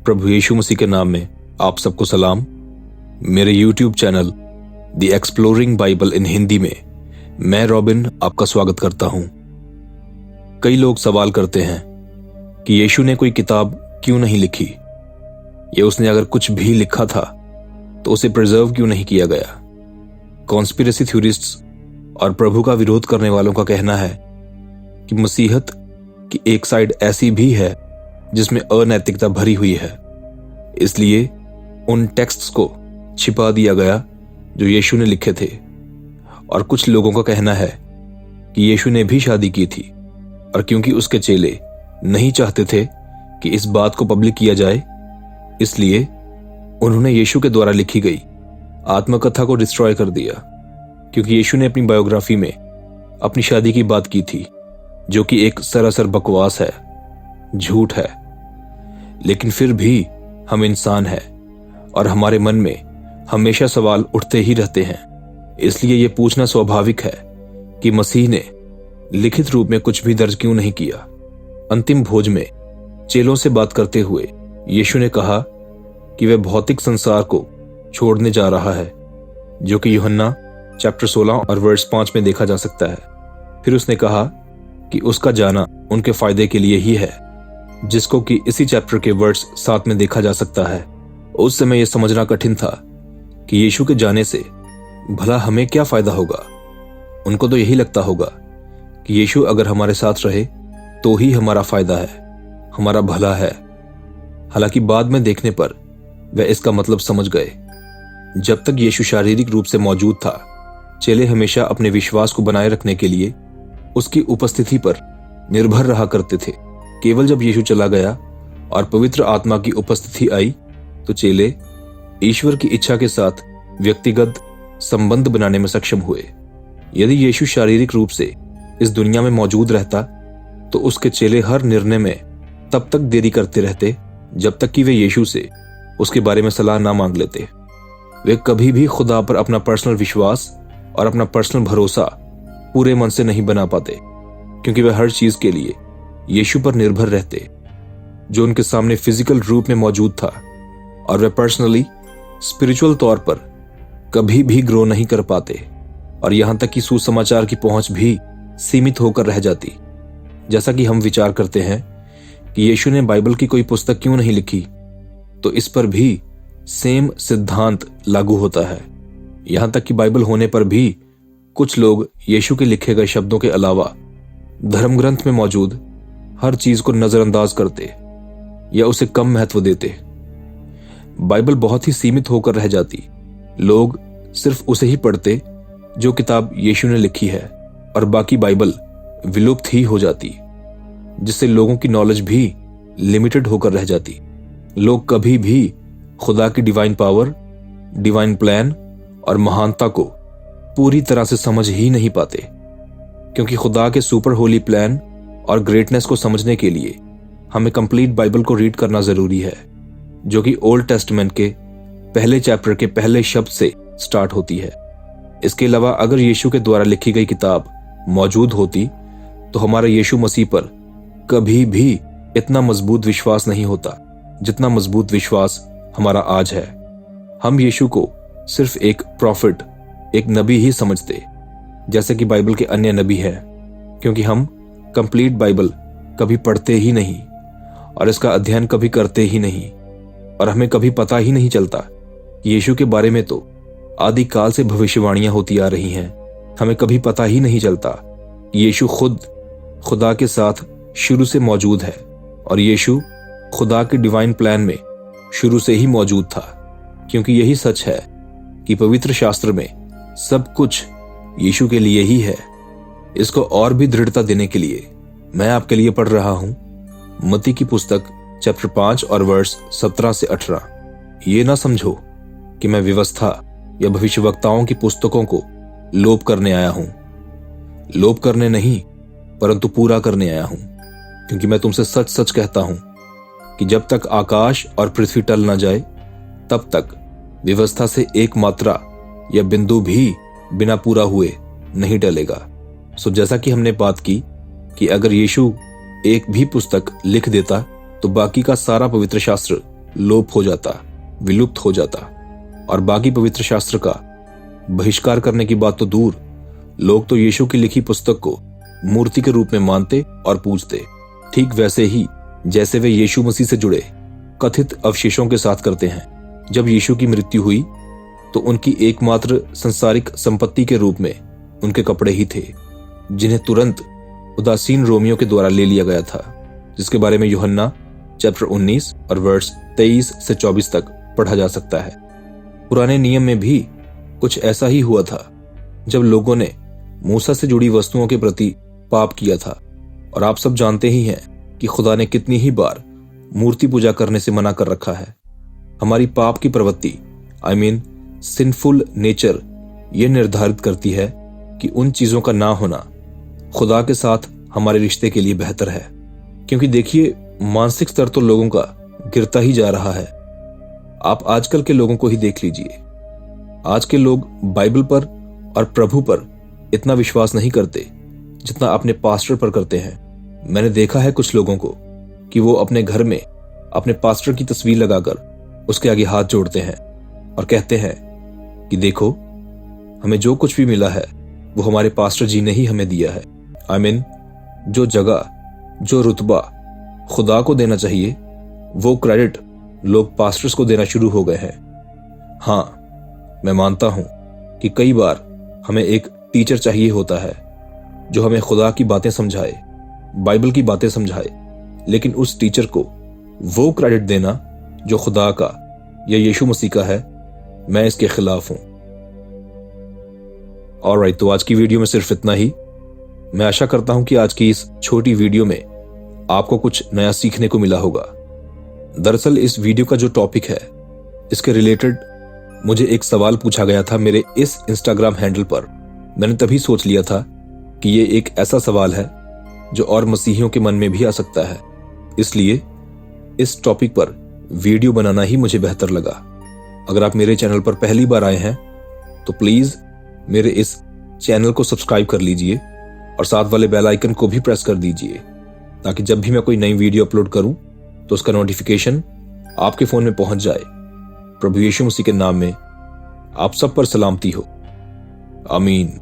प्रभु यीशु मसीह के नाम में आप सबको सलाम। मेरे YouTube channel the exploring Bible in Hindi में मैं रॉबिन आपका स्वागत करता हूं। कई लोग सवाल करते हैं कि यीशु ने कोई किताब क्यों नहीं लिखी, या उसने अगर कुछ भी लिखा था तो उसे प्रिजर्व क्यों नहीं किया गया। कॉन्स्पिरेसी थ्योरिस्ट्स और प्रभु का विरोध करने वालों का कहना है कि मसीहत की एक साइड ऐसी भी है जिसमें अनैतिकता भरी हुई है, इसलिए उन टेक्स्ट्स को छिपा दिया गया जो यीशु ने लिखे थे। और कुछ लोगों का कहना है कि यीशु ने भी शादी की थी, और क्योंकि उसके चेले नहीं चाहते थे कि इस बात को पब्लिक किया जाए, इसलिए उन्होंने यीशु के द्वारा लिखी गई आत्मकथा को डिस्ट्रॉय कर दिया। क्योंकि यीशु ने अपनी बायोग्राफी में अपनी शादी की बात की थी, जो कि एक सरासर बकवास है, झूठ है। लेकिन फिर भी हम इंसान हैं और हमारे मन में हमेशा सवाल उठते ही रहते हैं। इसलिए यह पूछना स्वाभाविक है कि मसीह ने लिखित रूप में कुछ भी दर्ज क्यों नहीं किया। अंतिम भोज में चेलों से बात करते हुए यीशु ने कहा कि वह भौतिक संसार को छोड़ने जा रहा है, जो कि यूहन्ना चैप्टर 16 और वर्स 5 में देखा जा सकता है। फिर उसने कहा कि उसका जाना उनके फायदे के लिए ही है, जिसको कि इसी चैप्टर के वर्स 7 में देखा जा सकता है। उस समय यह समझना कठिन था कि यीशु के जाने से भला हमें क्या फायदा होगा। उनको तो यही लगता होगा कि यीशु अगर हमारे साथ रहे तो ही हमारा फायदा है, हमारा भला है। हालांकि बाद में देखने पर वह इसका मतलब समझ गए। जब तक यीशु शारीरिक रूप से मौजूद था, चेले हमेशा अपने विश्वास को बनाए रखने के लिए उसकी उपस्थिति पर निर्भर रहा करते थे। केवल जब यीशु चला गया और पवित्र आत्मा की उपस्थिति आई, तो चेले ईश्वर की इच्छा के साथ व्यक्तिगत संबंध बनाने में सक्षम हुए। यदि यीशु शारीरिक रूप से इस दुनिया में मौजूद रहता, तो उसके चेले हर निर्णय में तब तक देरी करते रहते जब तक कि वे यीशु से उसके बारे में सलाह ना मांग लेते। वे कभी भी खुदा पर अपना पर्सनल विश्वास और अपना पर्सनल भरोसा पूरे मन से नहीं बना पाते, क्योंकि वे हर चीज के लिए यीशु पर निर्भर रहते, जो उनके सामने फिजिकल रूप में मौजूद था। और वे पर्सनली स्पिरिचुअल तौर पर कभी भी ग्रो नहीं कर पाते, और यहां तक कि सुसमाचार की पहुंच भी सीमित होकर रह जाती। जैसा कि हम विचार करते हैं कि यीशु ने बाइबल की कोई पुस्तक क्यों नहीं लिखी, तो इस पर भी सेम सिद्धांत लागू होता है। यहां तक कि बाइबल होने पर भी कुछ लोग यीशु के लिखे गए शब्दों के अलावा धर्म ग्रंथ में मौजूद हर चीज को नजरअंदाज करते या उसे कम महत्व देते। बाइबल बहुत ही सीमित होकर रह जाती। लोग सिर्फ उसे ही पढ़ते जो किताब यीशु ने लिखी है, और बाकी बाइबल विलुप्त ही हो जाती, जिससे लोगों की नॉलेज भी लिमिटेड होकर रह जाती। लोग कभी भी खुदा की डिवाइन पावर, डिवाइन प्लान और महानता को पूरी तरह से समझ ही नहीं पाते, क्योंकि खुदा के सुपर होली प्लान और ग्रेटनेस को समझने के लिए हमें कंप्लीट बाइबल को रीड करना जरूरी है, जो कि ओल्ड टेस्टमेंट के पहले चैप्टर के पहले शब्द से स्टार्ट होती है। इसके अलावा अगर यीशु के द्वारा लिखी गई किताब मौजूद होती, तो हमारा यीशु मसीह पर कभी भी इतना मजबूत विश्वास नहीं होता जितना मजबूत विश्वास हमारा आज है। हम यीशु को सिर्फ एक प्रॉफिट, एक नबी ही समझते, जैसे कि बाइबल के अन्य नबी हैं, क्योंकि हम कंप्लीट बाइबल कभी पढ़ते ही नहीं और इसका अध्ययन कभी करते ही नहीं, और हमें कभी पता ही नहीं चलता कि यीशु के बारे में तो आदि काल से भविष्यवाणियां होती आ रही हैं। हमें कभी पता ही नहीं चलता कि यीशु खुद खुदा के साथ शुरू से मौजूद है, और यीशु खुदा के डिवाइन प्लान में शुरू से ही मौजूद था। क्योंकि यही सच है कि पवित्र शास्त्र में सब कुछ यीशु के लिए ही है। इसको और भी दृढ़ता देने के लिए मैं आपके लिए पढ़ रहा हूं मत्ती की पुस्तक चैप्टर 5 और वर्स 17 से 18। ये ना समझो कि मैं व्यवस्था या भविष्यवक्ताओं की पुस्तकों को लोप करने आया हूं। लोप करने नहीं, परंतु पूरा करने आया हूं। क्योंकि मैं तुमसे सच सच कहता हूं कि जब तक आकाश और पृथ्वी टल ना जाए, तब तक व्यवस्था से एक मात्रा या बिंदु भी बिना पूरा हुए नहीं टलेगा। सो जैसा कि हमने बात की कि अगर यीशु एक भी पुस्तक लिख देता, तो बाकी का सारा पवित्र शास्त्र लोप हो जाता, विलुप्त हो जाता और बाकी पवित्र शास्त्र का बहिष्कार करने की बात तो दूर, लोग तो यीशु की लिखी पुस्तक को मूर्ति के रूप में मानते और पूजते, ठीक वैसे ही जैसे वे यीशु मसीह से जुड़े कथित अवशेषों के साथ करते हैं। जब यीशु की मृत्यु हुई तो उनकी एकमात्र संसारिक संपत्ति के रूप में उनके कपड़े ही थे, जिन्हें तुरंत उदासीन रोमियों के द्वारा ले लिया गया था, जिसके बारे में यूहन्ना चैप्टर 19 और वर्स 23 से 24 तक पढ़ा जा सकता है। पुराने नियम में भी कुछ ऐसा ही हुआ था, जब लोगों ने मूसा से जुड़ी वस्तुओं के प्रति पाप किया था। और आप सब जानते ही हैं कि खुदा ने कितनी ही बार मूर्ति पूजा करने से मना कर रखा है। हमारी पाप की प्रवृत्ति सिंफुल नेचर यह निर्धारित करती है कि उन चीजों का ना होना खुदा के साथ हमारे रिश्ते के लिए बेहतर है। क्योंकि देखिए, मानसिक स्तर तो लोगों का गिरता ही जा रहा है। आप आजकल के लोगों को ही देख लीजिए। आज के लोग बाइबल पर और प्रभु पर इतना विश्वास नहीं करते जितना अपने पास्टर पर करते हैं। मैंने देखा है कुछ लोगों को कि वो अपने घर में अपने पास्टर की तस्वीर लगाकर उसके आगे हाथ जोड़ते हैं और कहते हैं कि देखो, हमें जो कुछ भी मिला है वो हमारे पास्टर जी ने ही हमें दिया है। जो जगह, जो रुतबा खुदा को देना चाहिए, वो क्रेडिट लोग पास्टर्स को देना शुरू हो गए हैं। हाँ, मैं मानता हूं कि कई बार हमें एक टीचर चाहिए होता है जो हमें खुदा की बातें समझाए, बाइबल की बातें समझाए, लेकिन उस टीचर को वो क्रेडिट देना जो खुदा का या यीशु मसीह का है, मैं इसके खिलाफ हूं। ऑलराइट, तो आज की वीडियो में सिर्फ इतना ही। मैं आशा करता हूं कि आज की इस छोटी वीडियो में आपको कुछ नया सीखने को मिला होगा। दरअसल इस वीडियो का जो टॉपिक है, इसके रिलेटेड मुझे एक सवाल पूछा गया था मेरे इस इंस्टाग्राम हैंडल पर। मैंने तभी सोच लिया था कि ये एक ऐसा सवाल है जो और मसीहियों के मन में भी आ सकता है, इसलिए इस टॉपिक पर वीडियो बनाना ही मुझे बेहतर लगा। अगर आप मेरे चैनल पर पहली बार आए हैं तो प्लीज मेरे इस चैनल को सब्सक्राइब कर लीजिए और साथ वाले बेल आइकन को भी प्रेस कर दीजिए, ताकि जब भी मैं कोई नई वीडियो अपलोड करूं तो उसका नोटिफिकेशन आपके फोन में पहुंच जाए। प्रभु यीशु मसीह के नाम में आप सब पर सलामती हो। आमीन।